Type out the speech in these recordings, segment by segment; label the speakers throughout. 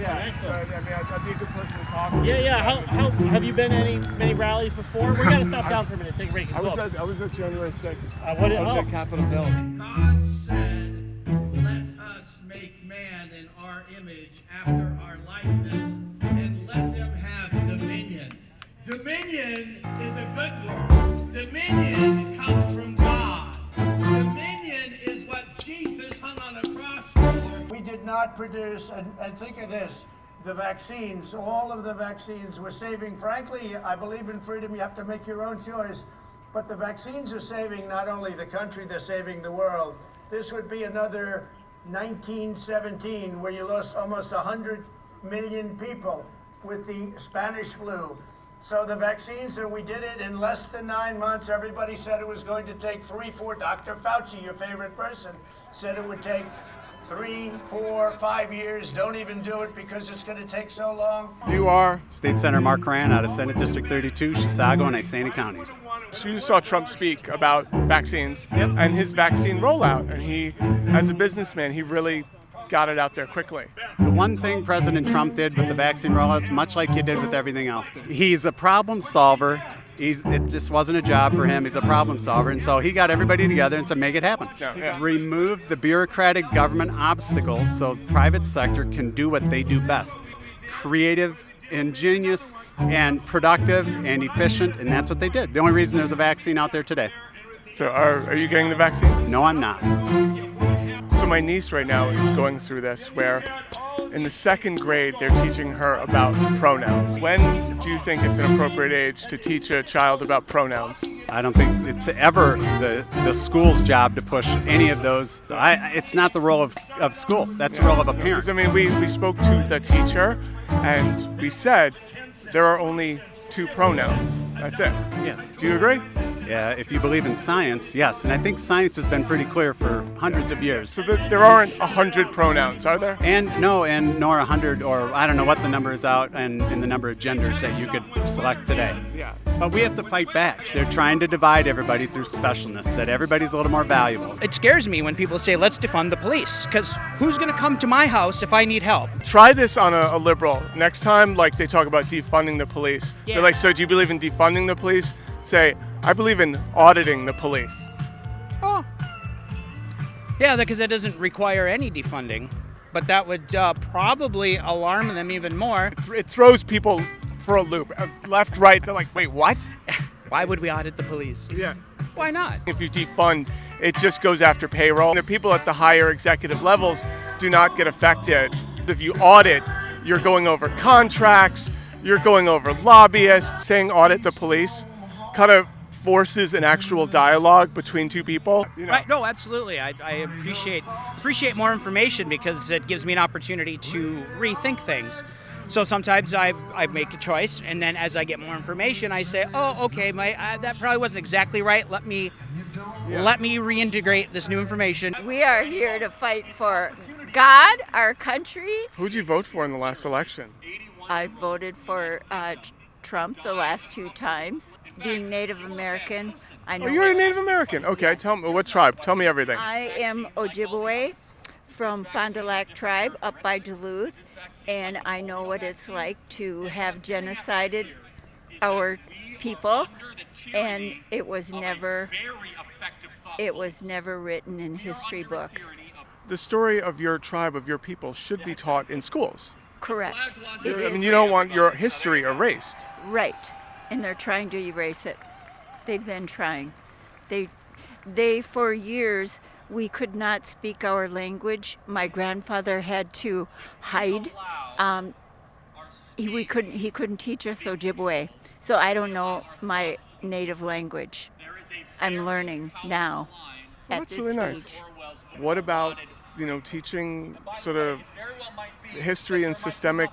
Speaker 1: Excellent.
Speaker 2: I'd be a good person to talk to.
Speaker 1: Yeah. How have you been to many rallies before? We got to stop down for a minute. Take a break.
Speaker 2: I was at January 6th. I was at Capitol Hill.
Speaker 3: God said, let us make man in our image after our likeness and let them have dominion. Dominion is a good word. Dominion comes from God. Dominion is what Jesus hung on the cross for. We did not produce, and think of this, the vaccines, all of the vaccines we're saving. Frankly, I believe in freedom. You have to make your own choice. But the vaccines are saving not only the country, they're saving the world. This would be another 1917 where you lost almost 100 million people with the Spanish flu. So the vaccines, and we did it in less than 9 months. Everybody said it was going to take 3-4. Dr. Fauci, your favorite person, said it would take 3, 4, 5 years. Don't even do it because it's going to take so long.
Speaker 2: You are?
Speaker 4: State Senator Mark Ryan out of Senate District 32, Chisago and Iceni counties.
Speaker 2: So you saw Trump speak about vaccines and his vaccine rollout, and he, as a businessman, he really got it out there quickly.
Speaker 4: The one thing President Trump did with the vaccine rollouts, much like he did with everything else, he's a problem solver. It just wasn't a job for him. He's a problem solver, and so he got everybody together and said, make it happen. Remove the bureaucratic government obstacles so private sector can do what they do best. Creative, ingenious, and productive and efficient, and that's what they did. The only reason there's a vaccine out there today.
Speaker 2: So are you getting the vaccine?
Speaker 4: No, I'm not.
Speaker 2: So my niece right now is going through this where in the 2nd grade they're teaching her about pronouns. When do you think it's an appropriate age to teach a child about pronouns?
Speaker 4: I don't think it's ever the school's job to push any of those. It's not the role of school. That's the role of a parent.
Speaker 2: I mean, we spoke to the teacher and we said there are only 2 pronouns. That's it.
Speaker 4: Yes.
Speaker 2: Do you agree?
Speaker 4: Yeah, if you believe in science, yes. And I think science has been pretty clear for hundreds of years.
Speaker 2: So there aren't 100 pronouns, are there?
Speaker 4: And nor 100, or I don't know what the number is out, and the number of genders that you could select today.
Speaker 2: Yeah.
Speaker 4: But we have to fight back. They're trying to divide everybody through specialness, that everybody's a little more valuable.
Speaker 5: It scares me when people say, let's defund the police, because who's going to come to my house if I need help?
Speaker 2: Try this on a liberal. Next time, like, they talk about defunding the police.
Speaker 5: Yeah.
Speaker 2: They're like, so do you believe in defunding the police? Say, I believe in auditing the police.
Speaker 5: Oh. Yeah, because that doesn't require any defunding. But that would probably alarm them even more.
Speaker 2: It throws people for a loop. Left, right, they're like, wait, what?
Speaker 5: Why would we audit the police?
Speaker 2: Yeah.
Speaker 5: Why not?
Speaker 2: If you defund, it just goes after payroll. The people at the higher executive levels do not get affected. If you audit, you're going over contracts, you're going over lobbyists. Saying audit the police kind of forces an actual dialogue between 2 people. You know?
Speaker 5: Right? No, absolutely. I appreciate more information because it gives me an opportunity to rethink things. So sometimes I make a choice, and then as I get more information, I say, oh, okay, that probably wasn't exactly right. Let me reintegrate this new information.
Speaker 6: We are here to fight for God, our country.
Speaker 2: Who'd you vote for in the last election?
Speaker 6: I voted for Trump the last 2 times. Being Native American, I know.
Speaker 2: Oh, you're a Native American. Okay, tell me what tribe. Tell me everything.
Speaker 6: I am Ojibwe from Fond du Lac tribe up by Duluth, and I know what it's like to have genocided our people, and it was never written in history books.
Speaker 2: The story of your tribe, of your people, should be taught in schools.
Speaker 6: Correct.
Speaker 2: I mean, you don't want your history erased.
Speaker 6: Right. And they're trying to erase it. They've been trying. They for years, we could not speak our language. My grandfather had to hide. He couldn't teach us Ojibwe. So I don't know my native language. I'm learning now.
Speaker 2: Well, that's really nice. What about, teaching sort of history and systemic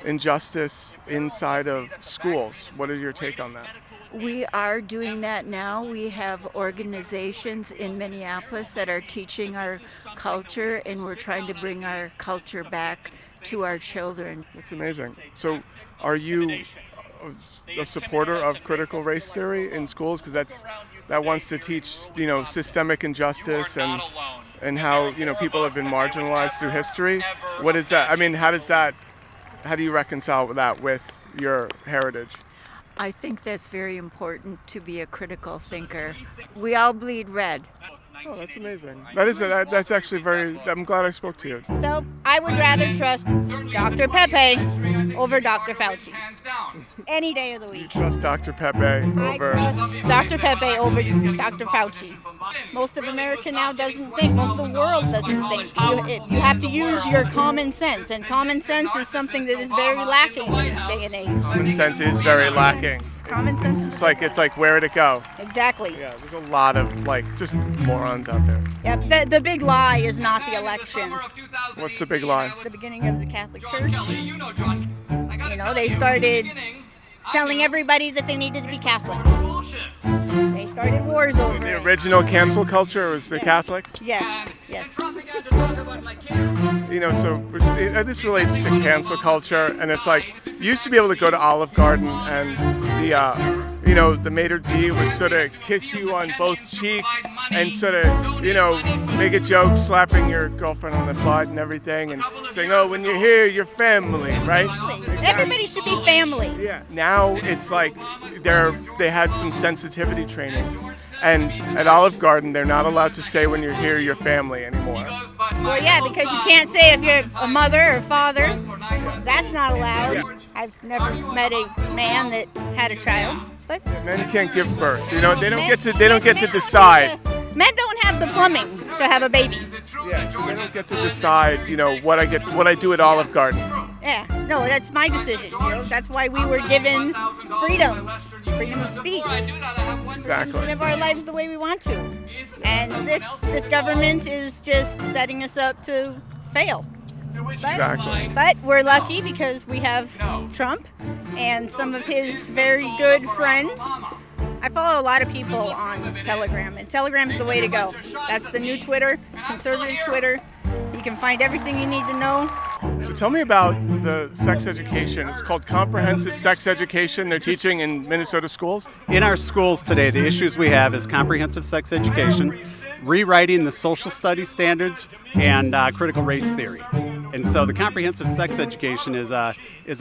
Speaker 2: injustice inside of schools? What is your take on that?
Speaker 6: We are doing that now. We have organizations in Minneapolis that are teaching our culture, and we're trying to bring our culture back to our children.
Speaker 2: That's amazing. So are you a supporter of critical race theory in schools? Because that wants to teach, systemic injustice and how, people have been marginalized through history. What is that? I mean, how does that How do you reconcile that with your heritage?
Speaker 6: I think that's very important to be a critical thinker. We all bleed red.
Speaker 2: Oh, that's amazing. That's actually very. I'm glad I spoke to you.
Speaker 7: So I would rather trust Dr. Pepe over Dr. Fauci any day of the
Speaker 2: You
Speaker 7: week.
Speaker 2: trust Dr. Pepe
Speaker 7: I
Speaker 2: over.
Speaker 7: trust Dr. Pepe over Dr. Fauci. Most of America now doesn't think. Most of the world doesn't think. You have to use your common sense, and common sense is something that is very lacking in this day and age.
Speaker 2: Common sense is very lacking.
Speaker 7: Common sense is
Speaker 2: It's like where'd it go?
Speaker 7: exactly.
Speaker 2: Yeah, there's a lot of just morons out there.
Speaker 7: Yep. The big lie is not the election.
Speaker 2: What's the big lie?
Speaker 7: The beginning of the Catholic Church. You know, they started telling everybody that they needed to be Catholic. They started wars over
Speaker 2: The
Speaker 7: it.
Speaker 2: original cancel culture was the Catholics.
Speaker 7: Yes, yes.
Speaker 2: So this relates to cancel culture, and it's like you used to be able to go to Olive Garden and the maitre d' would sort of kiss you on both cheeks and sort of make a joke, slapping your girlfriend on the butt and everything, and saying, "Oh, when you're here, you're family," right?
Speaker 7: Everybody should be family.
Speaker 2: Yeah. Now it's like they had some sensitivity training, and at Olive Garden they're not allowed to say when you're here you're family anymore.
Speaker 7: Well, yeah, because you can't say if you're a mother or father. That's not allowed.
Speaker 2: Yeah.
Speaker 7: I've never met a man that had a child, but
Speaker 2: Men can't give birth. They don't get to decide.
Speaker 7: Men don't have the plumbing to have a baby.
Speaker 2: Yeah, so they don't get to decide, what I do at Olive Garden.
Speaker 7: Yeah, no, that's my decision. That's why we were given freedom of speech.
Speaker 2: Exactly.
Speaker 7: Live our lives the way we want to. And this government is just setting us up to fail.
Speaker 2: Exactly.
Speaker 7: But we're lucky because we have Trump and some of his very good friends. I follow a lot of people on Telegram, and Telegram is the way to go. That's the new Twitter, conservative Twitter. You can find everything you need to know.
Speaker 2: So tell me about the sex education. It's called comprehensive sex education they're teaching in Minnesota schools.
Speaker 4: In our schools today, the issues we have is comprehensive sex education, rewriting the social studies standards, and critical race theory. And so the comprehensive sex education is a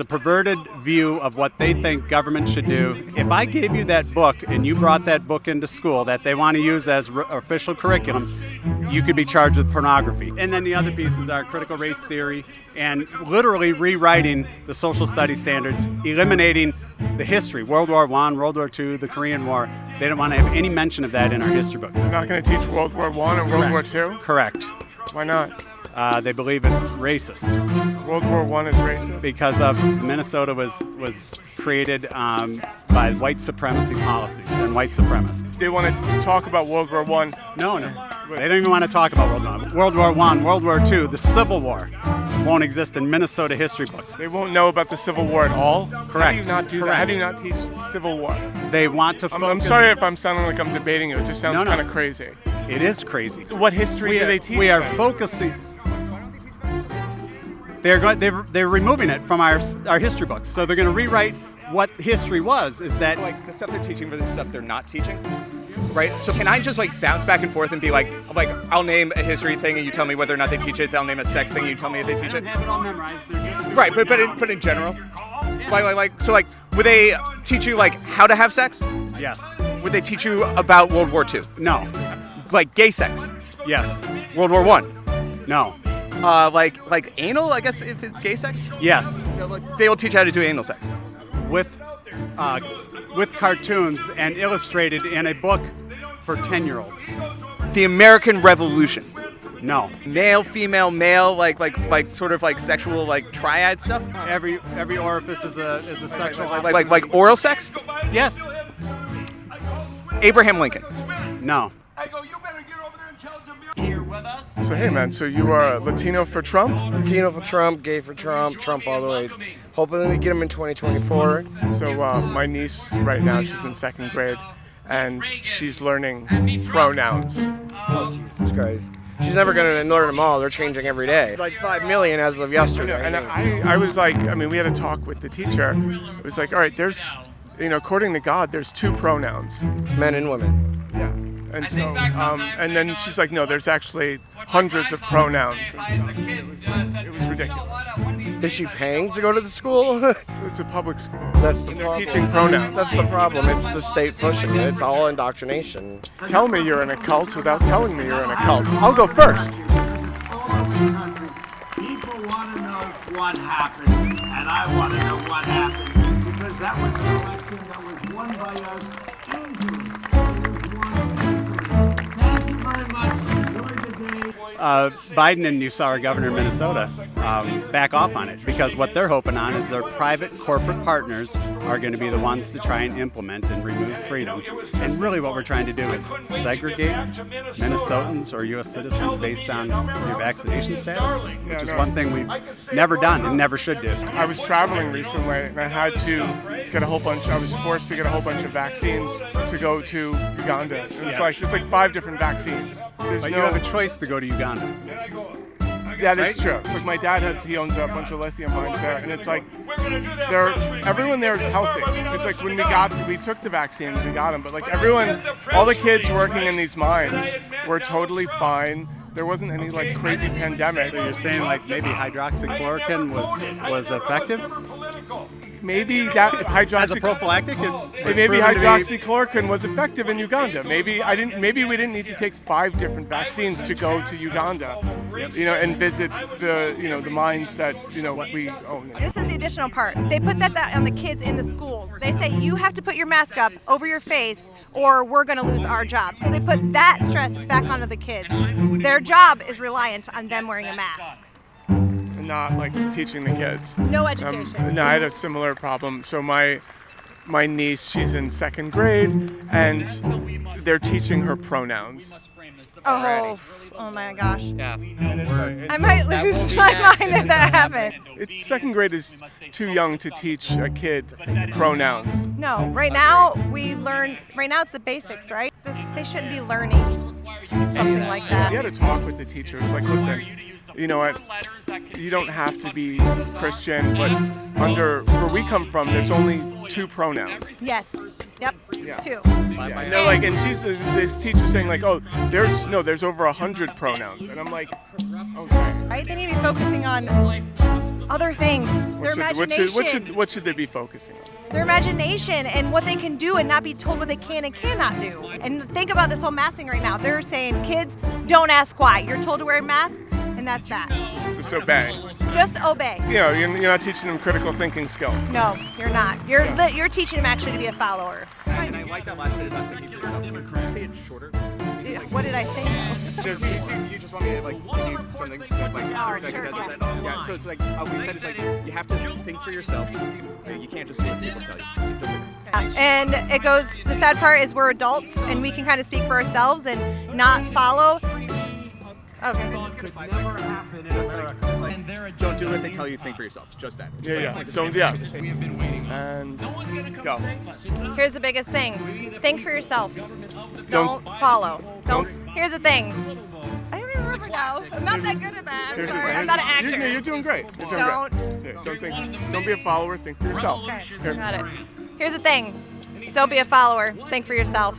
Speaker 4: perverted view of what they think government should do. If I gave you that book and you brought that book into school that they want to use as official curriculum, you could be charged with pornography. And then the other pieces are critical race theory and literally rewriting the social studies standards, eliminating the history, World War I, World War II, the Korean War. They don't want to have any mention of that in our history books.
Speaker 2: They're not going to teach World War I and World War II?
Speaker 4: Correct.
Speaker 2: Why not?
Speaker 4: They believe it's racist
Speaker 2: World War I is racist?
Speaker 4: because of Minnesota was created by white supremacy policies and white supremacists.
Speaker 2: They want to talk about World War I.
Speaker 4: No, they don't even want to talk about World War I, World War II, the Civil War won't exist in Minnesota history books.
Speaker 2: They won't know about the Civil War at all?
Speaker 4: Correct.
Speaker 2: How do you not do that?
Speaker 4: Correct.
Speaker 2: How do you not teach the Civil War?
Speaker 4: They want to focus.
Speaker 2: I'm sorry if I'm sounding like I'm debating you. It just sounds
Speaker 4: No, no.
Speaker 2: kind of crazy.
Speaker 4: It is crazy.
Speaker 2: What history do they teach?
Speaker 4: We are
Speaker 2: then?
Speaker 4: focusing. They're removing it from our history books. So they're going to rewrite what history was. Is that
Speaker 8: Like the stuff they're teaching versus stuff they're not teaching, right? So can I just bounce back and forth and be like I'll name a history thing and you tell me whether or not they teach it. They'll name a sex thing and you tell me if they teach it.
Speaker 4: have it all memorized. They're just
Speaker 8: Right, but in general, would they teach you how to have sex?
Speaker 4: yes,
Speaker 8: Would they teach you about World War II?
Speaker 4: no,
Speaker 8: Like gay sex?
Speaker 4: yes,
Speaker 8: World War I?
Speaker 4: no,
Speaker 8: Like anal? I guess if it's gay sex,
Speaker 4: yes,
Speaker 8: they will teach you how to do anal sex.
Speaker 4: with cartoons and illustrated in a book for 10-year-olds.
Speaker 8: The American Revolution.
Speaker 4: No,
Speaker 8: Male, female, male, sort of sexual triad stuff.
Speaker 4: every orifice is a sexual.
Speaker 8: Like oral sex.
Speaker 4: Yes,
Speaker 8: Abraham Lincoln.
Speaker 4: no.
Speaker 2: So hey man, so you are Latino for Trump?
Speaker 9: Latino for Trump, gay for Trump, Trump all the way. Hoping we get him in 2024.
Speaker 2: So my niece right now, she's in second grade, and she's learning pronouns.
Speaker 9: Oh, Jesus Christ. She's never going to learn them all. They're changing every day. It's like 5 million as of yesterday.
Speaker 2: And I was like, we had a talk with the teacher. It was like, all right, there's, according to God, there's 2 pronouns.
Speaker 9: Men and women.
Speaker 2: Yeah. And so, and then she's like, no, there's actually hundreds of pronouns. And stuff. It was ridiculous.
Speaker 9: Is she paying to go to the school?
Speaker 2: It's a public school.
Speaker 9: That's the
Speaker 2: And they're
Speaker 9: problem.
Speaker 2: teaching pronouns.
Speaker 9: That's the problem. It's the state pushing it. It's all indoctrination.
Speaker 2: Tell me you're in a cult without telling me you're in a cult. I'll go first.
Speaker 3: People want to know what happened, and I want to know what happened, because that was an election that was won by us easily. Thank you very much. Enjoy the day.
Speaker 4: Biden and you saw our governor of Minnesota back off on it, because what they're hoping on is their private corporate partners are going to be the ones to try and implement and remove freedom. And really what we're trying to do is segregate Minnesotans or U.S. citizens based on your vaccination status, which is one thing we've never done and never should do.
Speaker 2: I was traveling recently and I had to get I was forced to get a whole bunch of vaccines to go to Uganda. And it's like 5 different vaccines.
Speaker 4: But you have a choice to go to Uganda.
Speaker 2: Yeah, that's true. It's like my dad he owns a bunch of lithium mines there, and it's like everyone there is healthy. It's like when we took the vaccines, we got them, but like all the kids working in these mines were totally fine. There wasn't any like crazy pandemic.
Speaker 4: So you're saying like maybe hydroxychloroquine was effective?
Speaker 2: Maybe that
Speaker 4: as a prophylactic,
Speaker 2: maybe hydroxychloroquine was effective in Uganda. Maybe we didn't need to take 5 different vaccines to go to Uganda, and visit the mines that we own.
Speaker 10: This is the additional part. They put that on the kids in the schools. They say you have to put your mask up over your face or we're going to lose our job. So they put that stress back onto the kids. Their job is reliant on them wearing a mask.
Speaker 2: Not like teaching the kids.
Speaker 10: No education.
Speaker 2: No, I had a similar problem. So my niece, she's in 2nd grade, and they're teaching her pronouns.
Speaker 10: Oh my gosh.
Speaker 5: Yeah.
Speaker 10: I might lose my mind if that happened.
Speaker 2: 2nd grade is too young to teach a kid pronouns.
Speaker 10: No, right now it's the basics, right? They shouldn't be learning something like that.
Speaker 2: You had to talk with the teachers, like, listen, you know what, you don't have to be Christian, but where we come from, there's only 2 pronouns.
Speaker 10: Yes. Yep.
Speaker 2: Yeah.
Speaker 10: 2.
Speaker 2: Yeah. And they're like, and she's this teacher saying like, oh, there's over 100 pronouns, and I'm like, okay.
Speaker 10: Right? They need to be focusing on other things. Their imagination.
Speaker 2: What should they be focusing on?
Speaker 10: Their imagination and what they can do and not be told what they can and cannot do. And think about this whole mask thing right now. They're saying, kids, don't ask why. You're told to wear a mask, and that's that.
Speaker 2: Just obey.
Speaker 10: Just obey.
Speaker 2: You're not teaching them critical thinking skills.
Speaker 10: No, you're not. You're teaching them actually to be a follower.
Speaker 8: And I like that last bit about thinking for yourself. Can you say it shorter?
Speaker 10: What did I say?
Speaker 8: You just want me to give you something like you guys said? Yeah. So it's like we said, it's like you have to think for yourself. You can't just do what people tell you.
Speaker 10: And it goes. The sad part is we're adults and we can kind of speak for ourselves and not follow. Okay.
Speaker 8: Don't do what they tell you. Think for yourself. Just that.
Speaker 2: Yeah. Don't. Yeah. And go.
Speaker 10: Here's the biggest thing. Think for yourself. Don't follow. Don't. Here's the thing. I don't remember now. I'm not that good at that. I'm not an actor.
Speaker 2: You're doing great. You're doing great. Don't think. Don't be a follower. Think for yourself.
Speaker 10: Okay. Got it. Here's the thing. Don't be a follower. Think for yourself.